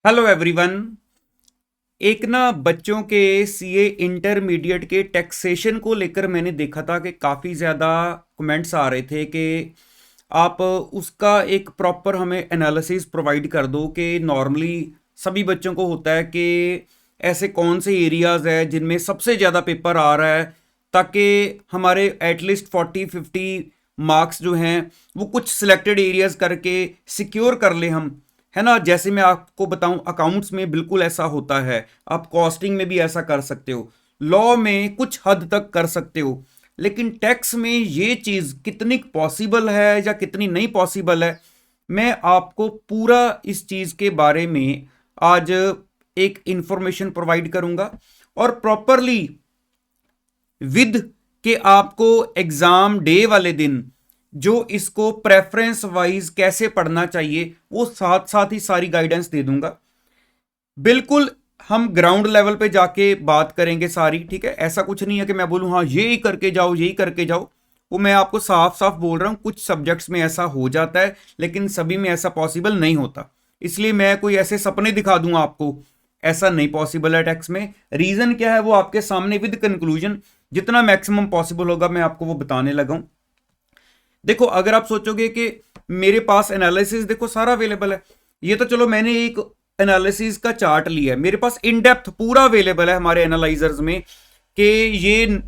Hello everyone. एक ना बच्चों के सीए इंटरमीडिएट के टैक्सेशन को लेकर मैंने देखा था कि काफ़ी ज़्यादा कमेंट्स आ रहे थे कि आप उसका एक प्रॉपर हमें एनालिसिस प्रोवाइड कर दो कि नॉर्मली सभी बच्चों को होता है कि ऐसे कौन से एरियाज़ है जिनमें सबसे ज़्यादा पेपर आ रहा है, ताकि हमारे एटलीस्ट 40-50 मार्क्स जो हैं वो कुछ सिलेक्टेड एरियाज़ करके सिक्योर कर ले हम, है ना। जैसे मैं आपको बताऊं, अकाउंट्स में बिल्कुल ऐसा होता है, आप कॉस्टिंग में भी ऐसा कर सकते हो, लॉ में कुछ हद तक कर सकते हो, लेकिन टैक्स में ये चीज़ कितनी पॉसिबल है या कितनी नहीं पॉसिबल है, मैं आपको पूरा इस चीज़ के बारे में आज एक इंफॉर्मेशन प्रोवाइड करूंगा और प्रॉपरली विद के आपको एग्जाम डे वाले दिन जो इसको प्रेफरेंस वाइज कैसे पढ़ना चाहिए वो साथ साथ ही सारी गाइडेंस दे दूंगा। बिल्कुल हम ग्राउंड लेवल पे जाके बात करेंगे सारी, ठीक है। ऐसा कुछ नहीं है कि मैं बोलूं हाँ ये ही करके जाओ यही करके जाओ, वो मैं आपको साफ साफ बोल रहा हूं, कुछ सब्जेक्ट्स में ऐसा हो जाता है लेकिन सभी में ऐसा पॉसिबल नहीं होता। इसलिए मैं कोई ऐसे सपने दिखा दूंगा आपको, ऐसा नहीं पॉसिबल है टैक्स में। रीजन क्या है वो आपके सामने विद कंक्लूजन जितना मैक्सिमम पॉसिबल होगा मैं आपको वो बताने लगा हूं। देखो, अगर आप सोचोगे कि मेरे पास एनालिसिस देखो सारा अवेलेबल है, ये तो चलो मैंने एक एनालिसिस का चार्ट लिया है, मेरे पास इन डेप्थ पूरा अवेलेबल है हमारे एनालाइजर्स में कि ये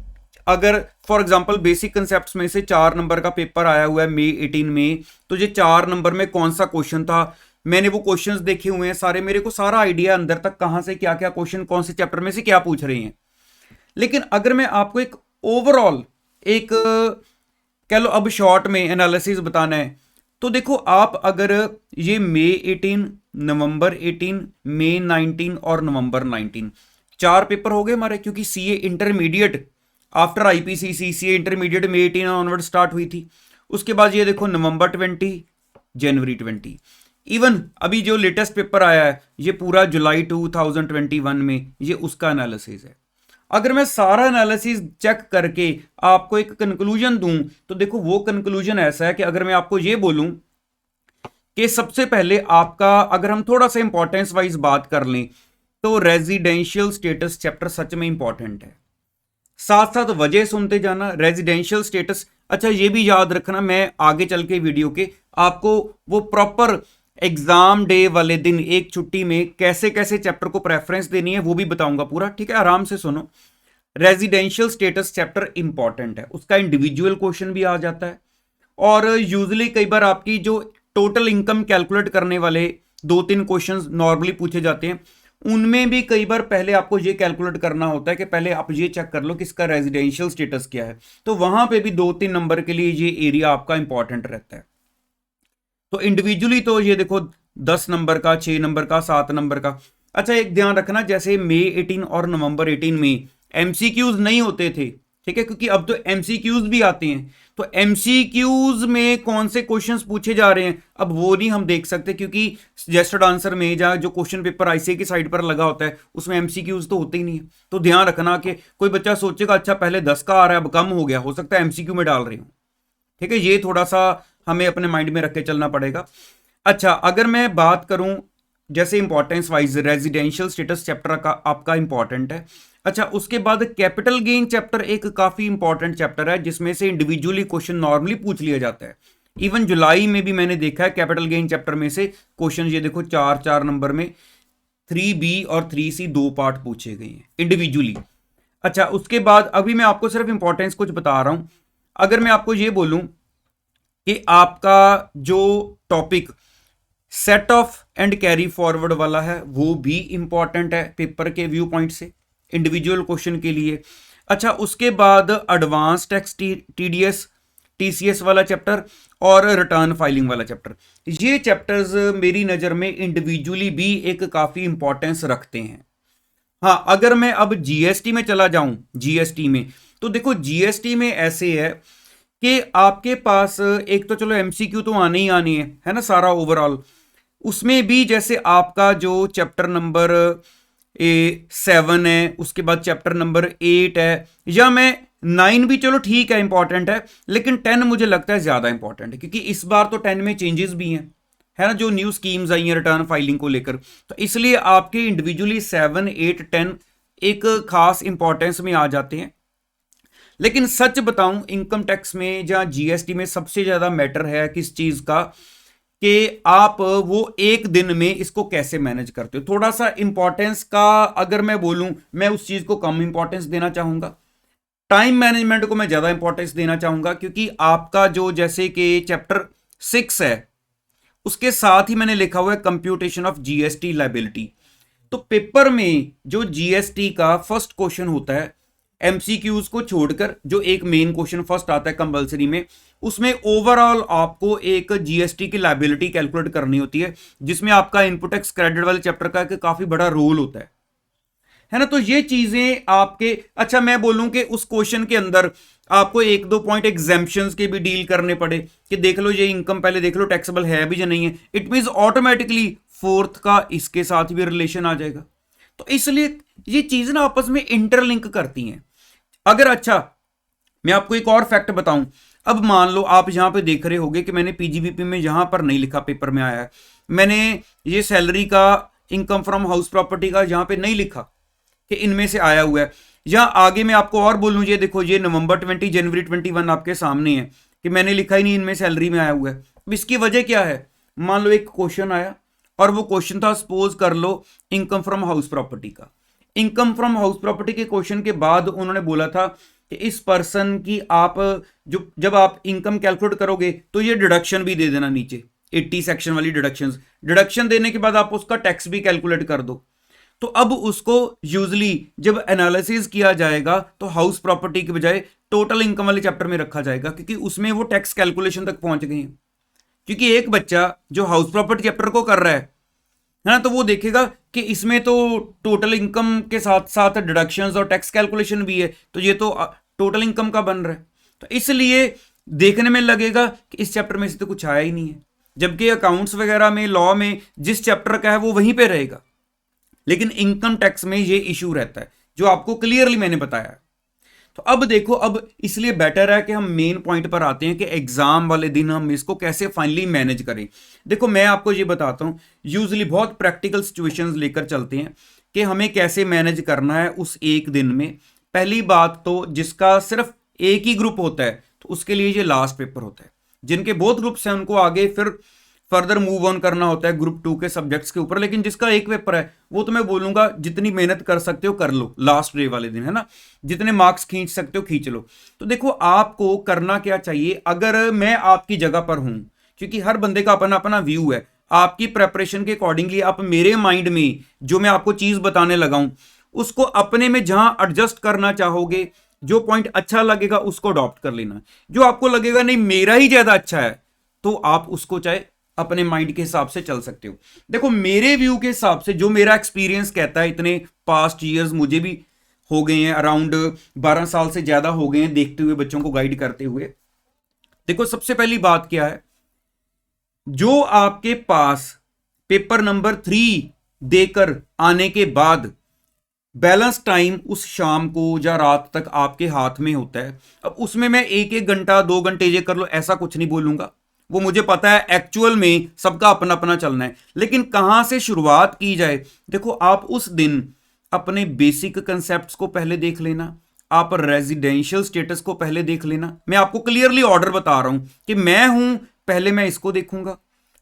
अगर फॉर एग्जांपल बेसिक कंसेप्ट्स में से 4 नंबर का पेपर आया हुआ है मई 18 में, तो ये 4 नंबर में कौन सा क्वेश्चन था, मैंने वो क्वेश्चंस देखे हुए हैं सारे, मेरे को सारा आइडिया अंदर तक कहां से क्या क्या क्वेश्चन कौन से चैप्टर में से क्या पूछ रहे हैं। लेकिन अगर मैं आपको एक ओवरऑल एक कह लो अब शॉर्ट में एनालिसिस बताना है, तो देखो आप अगर ये मई 18, नवंबर 18, मई 19 और नवंबर 19 4 पेपर हो गए हमारे, क्योंकि CA intermediate after IPCC CA intermediate मई 18 ऑनवर्ड स्टार्ट हुई थी। उसके बाद ये देखो नवंबर 20, जनवरी 20, इवन अभी जो लेटेस्ट पेपर आया है ये पूरा जुलाई 2021 में, ये उसका एनालिसिस है। अगर मैं सारा एनालिसिस चेक करके आपको एक कंक्लूजन दूं, तो देखो वो कंक्लूजन ऐसा है कि अगर मैं आपको ये बोलूं कि सबसे पहले आपका, अगर हम थोड़ा सा इंपॉर्टेंस वाइज बात कर लें, तो रेजिडेंशियल स्टेटस चैप्टर सच में इंपॉर्टेंट है। साथ साथ वजह सुनते जाना, रेजिडेंशियल स्टेटस, अच्छा ये भी याद रखना, मैं आगे चल के वीडियो के आपको वो प्रॉपर एग्जाम डे वाले दिन एक छुट्टी में कैसे कैसे चैप्टर को प्रेफरेंस देनी है वो भी बताऊंगा पूरा, ठीक है, आराम से सुनो। रेजिडेंशियल स्टेटस चैप्टर इंपॉर्टेंट है, उसका इंडिविजुअल क्वेश्चन भी आ जाता है, और यूजली कई बार आपकी जो टोटल इनकम कैलकुलेट करने वाले 2-3 क्वेश्चंस नॉर्मली पूछे जाते हैं, उनमें भी कई बार पहले आपको ये कैलकुलेट करना होता है कि पहले आप ये चेक कर लो कि इसका रेजिडेंशियल स्टेटस क्या है, तो वहां पे भी 2-3 नंबर के लिए ये एरिया आपका इंपॉर्टेंट रहता है। तो इंडिविजुअली तो ये देखो 10 नंबर का, 6 नंबर का, 7 नंबर का। अच्छा एक ध्यान रखना, जैसे मई 18 और नवंबर 18 में एमसीक्यूज नहीं होते थे, ठीक है, क्योंकि अब तो एमसीक्यूज भी आते हैं, तो एमसीक्यूज में कौन से क्वेश्चंस पूछे जा रहे हैं अब वो नहीं हम देख सकते, क्योंकि सजेस्टेड आंसर में या जो क्वेश्चन पेपर आईसीए की साइड पर लगा होता है उसमें एमसीक्यूज तो होते ही नहीं है। तो ध्यान रखना कि कोई बच्चा सोचेगा अच्छा पहले 10 का आ रहा है अब कम हो गया, हो सकता है एमसीक्यू में डाल रहे हो, ठीक है, ये थोड़ा सा हमें अपने माइंड में रख के चलना पड़ेगा। अच्छा अगर मैं बात करूं जैसे importance wise, residential status chapter का आपका इंपॉर्टेंट है। अच्छा उसके बाद कैपिटल गेन चैप्टर एक काफी इंपॉर्टेंट चैप्टर है जिसमें से इंडिविजुअली क्वेश्चन नॉर्मली पूछ लिया जाता है। इवन जुलाई में भी मैंने देखा है कैपिटल गेन चैप्टर में से क्वेश्चन, ये देखो 4-4 नंबर में 3B और 3C 2 पार्ट पूछे गए हैं इंडिविजुअली। अच्छा उसके बाद अभी मैं आपको सिर्फ इंपॉर्टेंस कुछ बता रहा हूं, अगर मैं आपको ये बोलूं कि आपका जो topic set of and carry forward वाला है वो भी इंपॉर्टेंट है पेपर के व्यू पॉइंट से, इंडिविजुअल क्वेश्चन के लिए। अच्छा उसके बाद एडवांस टैक्स टीडीएस टीसीएस वाला चैप्टर और रिटर्न फाइलिंग वाला चैप्टर, ये चैप्टर्स मेरी नज़र में इंडिविजुअली भी एक काफ़ी इंपॉर्टेंस रखते हैं। हाँ अगर मैं अब जीएसटी में चला जाऊं, जीएसटी में तो देखो जीएसटी में ऐसे है कि आपके पास एक तो चलो एमसीक्यू तो आने ही आनी है ना, सारा ओवरऑल, उसमें भी जैसे आपका जो चैप्टर नंबर 7 है, उसके बाद चैप्टर नंबर 8 है, या मैं 9 भी चलो ठीक है इंपॉर्टेंट है, लेकिन 10 मुझे लगता है ज्यादा इंपॉर्टेंट है क्योंकि इस बार तो 10 में चेंजेस भी हैं, है ना, जो न्यू स्कीम्स आई हैं रिटर्न फाइलिंग को लेकर। तो इसलिए आपके इंडिविजुअली 7, 8, 10 एक खास इंपॉर्टेंस में आ जाते हैं। लेकिन सच बताऊं, इनकम टैक्स में या जीएसटी में सबसे ज्यादा मैटर है किस चीज का, कि आप वो एक दिन में इसको कैसे मैनेज करते हो। थोड़ा सा इंपॉर्टेंस का अगर मैं बोलूं, मैं उस चीज को कम इंपॉर्टेंस देना चाहूंगा, टाइम मैनेजमेंट को मैं ज्यादा इंपॉर्टेंस देना चाहूंगा। क्योंकि आपका जो जैसे कि चैप्टर 6 है, उसके साथ ही मैंने लिखा हुआ है कंप्यूटेशन ऑफ जीएसटी लायबिलिटी। तो पेपर में जो जीएसटी का फर्स्ट क्वेश्चन होता है, एमसीक्यूज को छोड़कर जो एक मेन क्वेश्चन फर्स्ट आता है कंपलसरी में, उसमें ओवरऑल आपको एक जीएसटी की लायबिलिटी कैलकुलेट करनी होती है, जिसमें आपका इनपुट टैक्स क्रेडिट वाले चैप्टर का काफी बड़ा रोल होता है ना। तो ये चीजें आपके, अच्छा मैं बोलूं कि उस क्वेश्चन के अंदर आपको एक दो पॉइंट एग्जेम्पशंस के भी डील करने पड़े कि देख लो ये इनकम पहले देख लो टैक्सेबल है भी या नहीं है, इट मींस ऑटोमेटिकली फोर्थ का इसके साथ भी रिलेशन आ जाएगा। तो इसलिए ये चीजें ना आपस में इंटरलिंक करती हैं। अगर अच्छा मैं आपको एक और फैक्ट बताऊं, अब मान लो आप यहां पे देख रहे होगे कि मैंने पीजीबीपी में यहां पर नहीं लिखा, पेपर में आया है, मैंने ये सैलरी का, इनकम फ्रॉम हाउस प्रॉपर्टी का यहां पे नहीं लिखा कि इनमें से आया हुआ है। या आगे मैं आपको और बोलूं, ये देखो ये नवंबर 20 जनवरी 21 आपके सामने है कि मैंने लिखा ही नहीं इनमें सैलरी में आया हुआ है। अब इसकी वजह क्या है, मान लो एक क्वेश्चन आया और वो क्वेश्चन था सपोज कर low income from house property का। इनकम फ्रॉम हाउस प्रॉपर्टी के क्वेश्चन के बाद उन्होंने बोला था कि इस पर्सन की आप जो जब आप इनकम कैलकुलेट करोगे तो ये डिडक्शन भी दे देना नीचे, 80 सेक्शन वाली डिडक्शन देने के बाद आप उसका टैक्स भी कैलकुलेट कर दो। तो अब उसको यूजली जब एनालिसिस किया जाएगा तो हाउस प्रॉपर्टी के बजाय टोटल इनकम वाले चैप्टर में रखा जाएगा, क्योंकि उसमें वो टैक्स कैलकुलेशन तक पहुंच गए हैं। क्योंकि एक बच्चा जो हाउस प्रॉपर्टी चैप्टर को कर रहा है ना, तो वो देखेगा कि इसमें तो टोटल इनकम के साथ साथ डिडक्शंस और टैक्स कैलकुलेशन भी है, तो ये तो टोटल इनकम का बन रहा है। तो इसलिए देखने में लगेगा कि इस चैप्टर में से तो कुछ आया ही नहीं है, जबकि अकाउंट्स वगैरह में, लॉ में जिस चैप्टर का है वो वहीं पे रहेगा। लेकिन इनकम टैक्स में ये इशू रहता है जो आपको क्लियरली मैंने बताया। तो अब देखो, अब इसलिए बेटर है कि हम मेन पॉइंट पर आते हैं कि एग्जाम वाले दिन हम इसको कैसे फाइनली मैनेज करें। देखो मैं आपको ये बताता हूं, यूजली बहुत प्रैक्टिकल सिचुएशंस लेकर चलते हैं कि हमें कैसे मैनेज करना है उस एक दिन में। पहली बात तो जिसका सिर्फ एक ही ग्रुप होता है तो उसके लिए ये लास्ट पेपर होता है। जिनके बहुत ग्रुप्स हैं उनको आगे फिर फर्दर मूव ऑन करना होता है ग्रुप 2 के सब्जेक्ट्स के ऊपर। लेकिन जिसका एक पेपर है वो तो मैं बोलूंगा जितनी मेहनत कर सकते हो कर लो, लास्ट डे वाले दिन, है ना, जितने मार्क्स खींच सकते हो खींच लो। तो देखो आपको करना क्या चाहिए, अगर मैं आपकी जगह पर हूं, क्योंकि हर बंदे का अपना अपना व्यू है, आपकी प्रेपरेशन के अकॉर्डिंगली आप मेरे माइंड में जो मैं आपको चीज बताने लगा हूं उसको अपने में जहां एडजस्ट करना चाहोगे, जो पॉइंट अच्छा लगेगा उसको अडॉप्ट कर लेना। जो आपको लगेगा नहीं मेरा ही ज्यादा अच्छा है, तो आप उसको चाहे अपने माइंड के हिसाब से चल सकते हो। देखो मेरे व्यू के हिसाब से जो मेरा एक्सपीरियंस कहता है, इतने पास्ट ईयर्स मुझे भी हो गए हैं, अराउंड 12 साल से ज्यादा हो गए हैं देखते हुए, बच्चों को गाइड करते हुए। देखो सबसे पहली बात क्या है, जो आपके पास पेपर नंबर 3 देकर आने के बाद बैलेंस टाइम उस शाम को या रात तक आपके हाथ में होता है, अब उसमें मैं एक एक घंटा 2 घंटे ये कर लो ऐसा कुछ नहीं बोलूंगा, वो मुझे पता है एक्चुअल में सबका अपना अपना चलना है। लेकिन कहां से शुरुआत की जाए, देखो आप उस दिन अपने बेसिक कंसेप्ट्स को पहले देख लेना, आप रेजिडेंशियल स्टेटस को पहले देख लेना। मैं आपको क्लियरली ऑर्डर बता रहा हूं कि मैं हूं, पहले मैं इसको देखूंगा,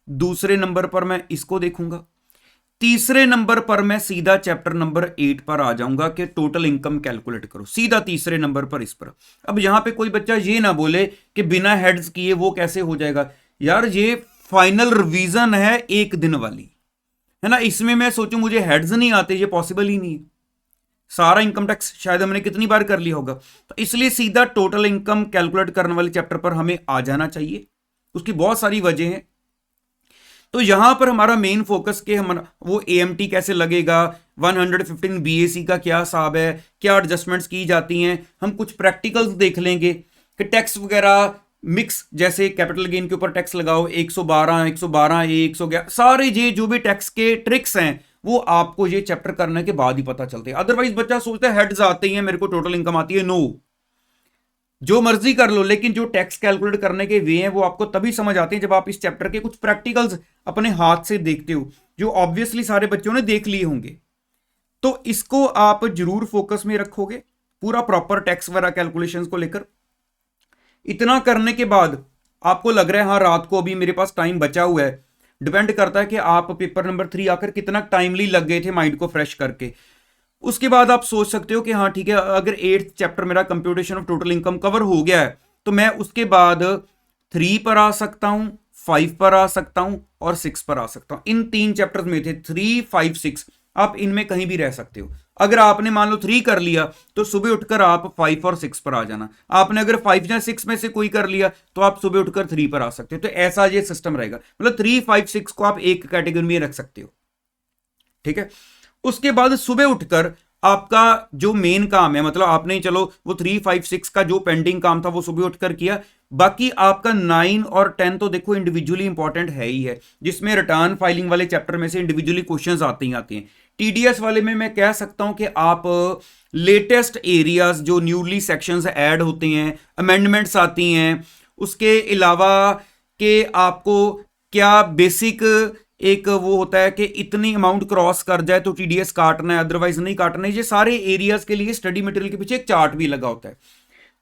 दूसरे नंबर पर मैं इसको देखूंगा, तीसरे नंबर पर मैं सीधा चैप्टर नंबर 8 पर आ जाऊंगा कि टोटल इनकम कैलकुलेट करो, सीधा तीसरे नंबर पर इस पर। अब यहां पे कोई बच्चा ये ना बोले कि बिना हेड्स किए वो कैसे हो जाएगा, यार ये फाइनल रिवीजन है एक दिन वाली, है ना, इसमें मैं सोचूं मुझे हेड्स नहीं आते, ये पॉसिबल ही नहीं है। सारा इनकम टैक्स शायद हमने कितनी बार कर लिया होगा, तो इसलिए सीधा टोटल इनकम कैलकुलेट करने वाले चैप्टर पर हमें आ जाना चाहिए। उसकी बहुत सारी वजह हैं। तो यहां पर हमारा मेन फोकस के हम वो एएमटी कैसे लगेगा, 115 बीएसी का क्या हिसाब है, क्या एडजस्टमेंट्स की जाती हैं, हम कुछ प्रैक्टिकल्स देख लेंगे कि टैक्स वगैरह मिक्स, जैसे कैपिटल गेन के ऊपर टैक्स लगाओ 112 112 111, सारे ये जो भी टैक्स के ट्रिक्स हैं वो आपको ये चैप्टर करने के बाद ही पता चलते हैं। अदरवाइज बच्चा सोचता है हेड्स आते ही हैं मेरे को टोटल इनकम आती है, नो, जो मर्जी कर लो, लेकिन जो टैक्स कैलकुलेट करने के वे हैं वो आपको तभी समझ आते हैं जब आप इस चैप्टर के कुछ प्रैक्टिकल्स अपने हाथ से देखते हो, जो ऑब्वियसली सारे बच्चों ने देख लिए होंगे। तो इसको आप जरूर फोकस में रखोगे, पूरा प्रॉपर टैक्स वगैरह कैलकुलेशंस को लेकर। इतना करने के बाद आपको लग रहा है हाँ रात को अभी मेरे पास टाइम बचा हुआ है, डिपेंड करता है कि आप पेपर नंबर 3 आकर कितना टाइमली लग गए थे माइंड को फ्रेश करके। उसके बाद आप सोच सकते हो कि हाँ ठीक है, अगर 8th चैप्टर मेरा computation of total income cover हो गया है तो मैं उसके बाद 3 पर आ सकता हूं, 5 पर आ सकता हूं और 6 पर आ सकता हूं। इन 3 चैप्टर्स में थे 3, 5, 6, आप इनमें कहीं भी रह सकते हो। अगर आपने मान लो 3 कर लिया तो सुबह उठकर आप 5 और 6 पर आ जाना। आपने अगर 5 या 6 में से कोई कर लिया तो आप सुबह उठकर 3 पर आ सकते हो। तो ऐसा ये सिस्टम रहेगा, मतलब 3, 5, 6 को आप एक कैटेगरी में रख सकते हो, ठीक है। उसके बाद सुबह उठकर आपका जो मेन काम है, मतलब आपने चलो वो 3, 5, 6 का जो पेंडिंग काम था वो सुबह उठकर किया, बाकी आपका 9 और 10 तो देखो इंडिविजुअली इंपॉर्टेंट है ही है, जिसमें रिटर्न फाइलिंग वाले चैप्टर में से इंडिविजुअली क्वेश्चंस आते ही आते हैं। टीडीएस वाले में मैं कह सकता हूं कि आप लेटेस्ट एरियाज जो न्यूली सेक्शंस ऐड होते हैं, अमेंडमेंट्स आती हैं, उसके अलावा कि आपको क्या बेसिक एक वो होता है कि इतनी अमाउंट क्रॉस कर जाए तो टीडीएस काटना है, अदरवाइज नहीं काटना है, ये सारे एरियाज के लिए स्टडी मटेरियल के पीछे एक चार्ट भी लगा होता है।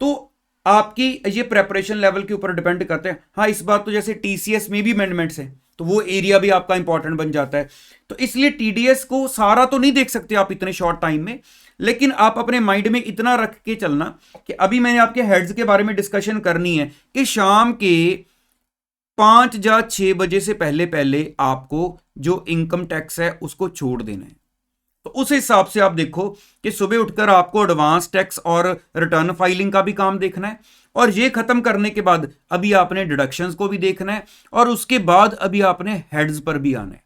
तो आपकी ये प्रेपरेशन लेवल के ऊपर डिपेंड करते हैं। हाँ इस बात तो जैसे टीसीएस में भी अमेंडमेंट्स हैं तो वो एरिया भी आपका इंपॉर्टेंट बन जाता है। तो इसलिए टीडीएस को सारा तो नहीं देख सकते आप इतने शॉर्ट टाइम में, लेकिन आप अपने माइंड में इतना रख के चलना कि अभी मैंने आपके हेड्स के बारे में डिस्कशन करनी है कि शाम के 5 या 6 बजे से पहले पहले आपको जो इनकम टैक्स है उसको छोड़ देना है। तो उस हिसाब से आप देखो कि सुबह उठकर आपको एडवांस टैक्स और रिटर्न फाइलिंग का भी काम देखना है, और ये खत्म करने के बाद अभी आपने डिडक्शंस को भी देखना है, और उसके बाद अभी आपने हेड्स पर भी आना है,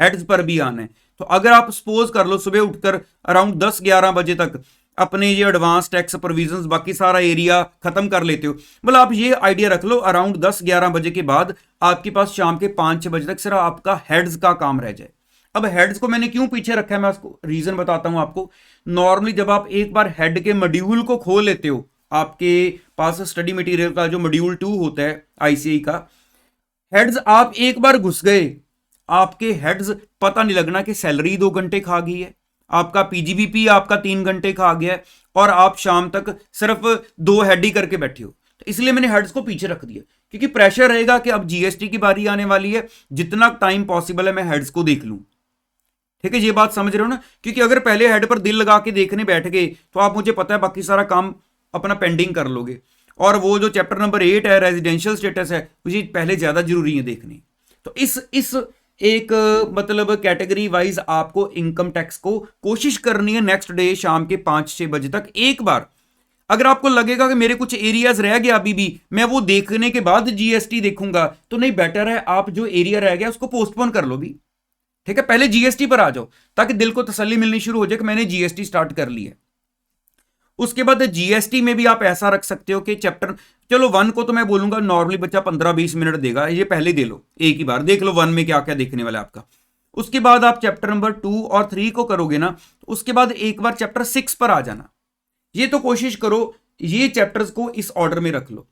हेड्स पर भी आना है। तो अगर आप सपोज कर लो सुबह उठकर अराउंड 10-11 बजे तक अपने ये एडवांस टैक्स प्रोविजंस बाकी सारा एरिया खत्म कर लेते हो, मतलब आप ये आइडिया रख लो अराउंड 10-11 बजे के बाद आपके पास शाम के 5-6 बजे तक सिर्फ आपका हेड्स का काम रह जाए। अब हेड्स को मैंने क्यों पीछे रखा है मैं उसको रीजन बताता हूं आपको। नॉर्मली जब आप एक बार हेड के मॉड्यूल को खोल लेते हो, आपके पास स्टडी मटेरियल का जो मॉड्यूल 2 होता है आईसीआई का, हेड्स आप एक बार घुस गए, आपके हेड्स पता नहीं लगना कि सैलरी 2 घंटे खा गई है, आपका पीजीबीपी आपका 3 घंटे खा गया है, और आप शाम तक सिर्फ 2 हेड ही करके बैठे हो। तो इसलिए मैंने हेड्स को पीछे रख दिया, क्योंकि प्रेशर रहेगा कि अब जीएसटी की बारी आने वाली है, जितना टाइम पॉसिबल है मैं हेड्स को देख लूं। ठीक है, ये बात समझ रहे हो ना, क्योंकि अगर पहले हेड पर दिल लगा के देखने बैठ गए तो आप मुझे पता है बाकी सारा काम अपना पेंडिंग कर लोगे, और वो जो चैप्टर नंबर 8 है रेजिडेंशियल स्टेटस है मुझे पहले ज्यादा जरूरी है देखनी। तो इस एक मतलब कैटेगरी वाइज आपको इनकम टैक्स को कोशिश करनी है नेक्स्ट डे शाम के 5-6 बजे तक एक बार। अगर आपको लगेगा कि मेरे कुछ एरियाज रह गया अभी भी, मैं वो देखने के बाद जीएसटी देखूंगा, तो नहीं, बेटर है आप जो एरिया रह गया उसको पोस्टपोन कर लो भी। ठीक है, पहले जीएसटी पर आ जाओ ताकि दिल को तसल्ली मिलनी शुरू हो जाए कि मैंने जीएसटी स्टार्ट कर ली है। उसके बाद जीएसटी में भी आप ऐसा रख सकते हो कि चैप्टर चलो 1 को तो मैं बोलूंगा नॉर्मली बच्चा 15-20 मिनट देगा, ये पहले दे लो, एक ही बार देख लो 1 में क्या क्या देखने वाला है आपका। उसके बाद आप चैप्टर नंबर 2 और 3 को करोगे ना, तो उसके बाद एक बार चैप्टर 6 पर आ जाना। ये तो कोशिश करो ये चैप्टर्स को इस ऑर्डर में रख लो।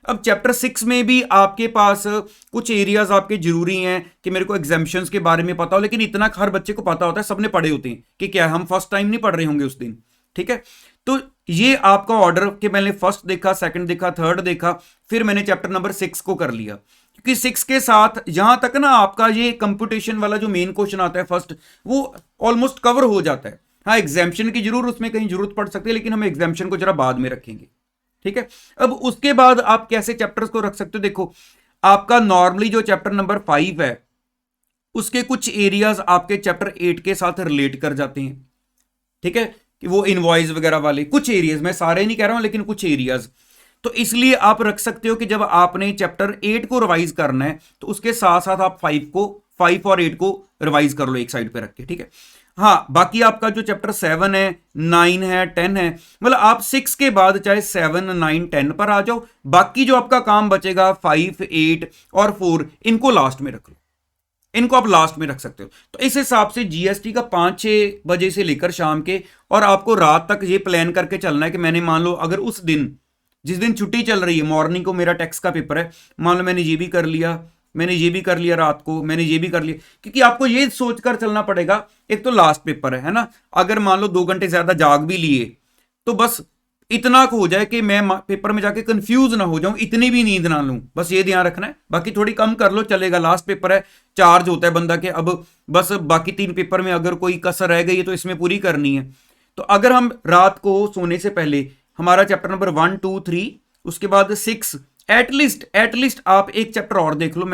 अब चैप्टर 6 में भी आपके पास कुछ एरियाज आपके जरूरी हैं कि मेरे को एग्जाम्पशंस के बारे में पता हो, लेकिन इतना हर बच्चे को पता होता है, सबने पढ़े होते हैं कि क्या हम फर्स्ट टाइम नहीं पढ़ रहे होंगे उस दिन। ठीक है, तो ये आपका ऑर्डर कि मैंने फर्स्ट देखा, सेकंड देखा, थर्ड देखा, फिर मैंने चैप्टर नंबर 6 को कर लिया, क्योंकि 6 के साथ यहां तक ना आपका ये कंप्यूटेशन वाला जो मेन क्वेश्चन आता है फर्स्ट, वो ऑलमोस्ट कवर हो जाता है। हाँ एग्जाम्पशन की जरूर उसमें कहीं जरूरत पड़ सकती है, लेकिन हम एग्जाम्पशन को जरा बाद में रखेंगे। ठीक है, अब उसके बाद आप कैसे चैप्टर्स को रख सकते हो, देखो आपका नॉर्मली जो चैप्टर नंबर 5 है उसके कुछ एरियाज आपके चैप्टर 8 के साथ रिलेट कर जाते हैं। ठीक है, कि वो इनवॉइस वगैरह वाले कुछ एरियाज, मैं सारे नहीं कह रहा हूं लेकिन कुछ एरियाज, तो इसलिए आप रख सकते हो कि जब आपने चैप्टर 8 को रिवाइज करना है तो उसके साथ साथ आप 5 और 8 को रिवाइज कर लो एक साइड पे रख के। ठीक है, हाँ बाकी आपका जो चैप्टर 7 है, 9 है, 10 है, मतलब आप 6 के बाद चाहे 7, 9, 10 पर आ जाओ, बाकी जो आपका काम बचेगा 5, 8 और 4 इनको लास्ट में रख लो, इनको आप लास्ट में रख सकते हो। तो इस हिसाब से जीएसटी का 5-6 बजे से लेकर शाम के, और आपको रात तक ये प्लान करके चलना है कि मैंने मान लो अगर उस दिन जिस दिन छुट्टी चल रही है, मॉर्निंग को मेरा टैक्स का पेपर है, मान लो मैंने ये भी कर लिया, मैंने ये भी कर लिया, रात को मैंने ये भी कर लिया, क्योंकि आपको ये सोचकर चलना पड़ेगा, एक तो लास्ट पेपर है ना, अगर मान लो 2 घंटे ज्यादा जाग भी लिए तो बस इतना को हो जाए कि मैं पेपर में जाके कंफ्यूज ना हो जाऊं, इतनी भी नींद ना लूं, बस ये ध्यान रखना है। बाकी थोड़ी कम कर लो चलेगा, लास्ट पेपर है, चार्ज होता है बंदा के अब बस बाकी 3 पेपर में अगर कोई कसर रह गई है तो इसमें पूरी करनी है। तो अगर हम रात को सोने से पहले हमारा चैप्टर नंबर 1 2 3 उसके बाद 6 एटलीस्ट आप एक चैप्टर और देख लो।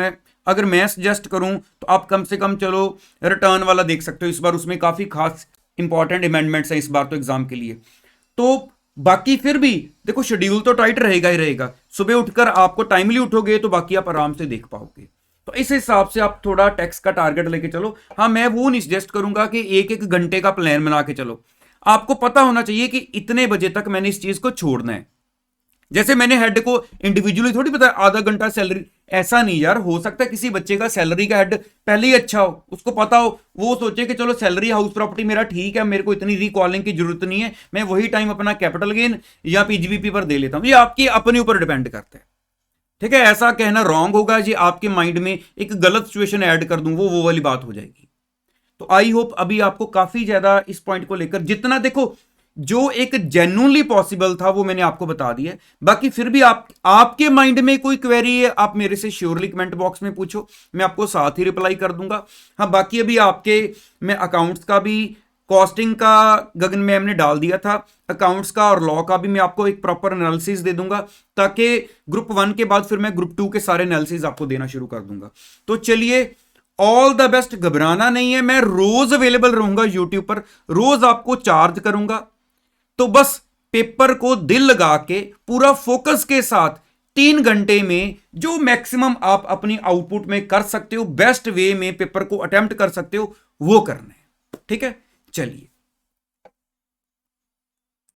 अगर मैं सजेस्ट करूं तो आप कम से कम चलो रिटर्न वाला देख सकते हो इस बार, उसमें काफी खास इंपॉर्टेंट अमेंडमेंट्स हैं इस बार तो एग्जाम के लिए। तो बाकी फिर भी देखो शेड्यूल तो टाइट रहेगा ही रहेगा, सुबह उठकर आपको टाइमली उठोगे तो बाकी आप आराम से देख पाओगे। तो इस हिसाब से आप थोड़ा टैक्स का टारगेट लेके चलो। हाँ, मैं वो नहीं सजेस्ट करूंगा कि एक एक घंटे का प्लान बना के चलो, आपको पता होना चाहिए कि इतने बजे तक मैंने इस चीज को छोड़ना है। जैसे मैंने हेड को इंडिविजुअली थोड़ी पता आधा घंटा सैलरी, ऐसा नहीं यार, हो सकता है किसी बच्चे का सैलरी का हेड पहले ही अच्छा हो, उसको पता हो, वो सोचे कि चलो सैलरी हाउस प्रॉपर्टी मेरा ठीक है, मेरे को इतनी रिकॉलिंग की जरूरत नहीं है, मैं वही टाइम अपना कैपिटल गेन या पीजीबीपी पर दे लेता हूं। ये आपकी अपने ऊपर डिपेंड करता है, ठीक है। ऐसा कहना रॉन्ग होगा, जी आपके माइंड में एक गलत सिचुएशन ऐड कर दूं, वो वाली बात हो जाएगी। तो आई होप अभी आपको काफी ज्यादा इस पॉइंट को लेकर जितना देखो जो एक जेन्युइनली पॉसिबल था वो मैंने आपको बता दिया। बाकी फिर भी आपके माइंड में कोई क्वेरी है आप मेरे से श्योरली कमेंट बॉक्स में पूछो, मैं आपको साथ ही रिप्लाई कर दूंगा। हाँ, बाकी अभी आपके मैं अकाउंट्स का भी, कॉस्टिंग का गगन मैम ने डाल दिया था, अकाउंट्स का और लॉ का भी मैं आपको एक प्रॉपर एनालिसिस दे दूंगा, ताकि ग्रुप 1 के बाद फिर मैं ग्रुप 2 के सारे एनालिसिस आपको देना शुरू कर दूंगा। तो चलिए, ऑल द बेस्ट, घबराना नहीं है, मैं रोज अवेलेबल रहूंगा यूट्यूब पर, रोज आपको चार्ज करूंगा। तो बस पेपर को दिल लगा के पूरा फोकस के साथ 3 घंटे में जो मैक्सिमम आप अपनी आउटपुट में कर सकते हो, बेस्ट वे में पेपर को अटेम्प्ट कर सकते हो, वो करना है, ठीक है। चलिए।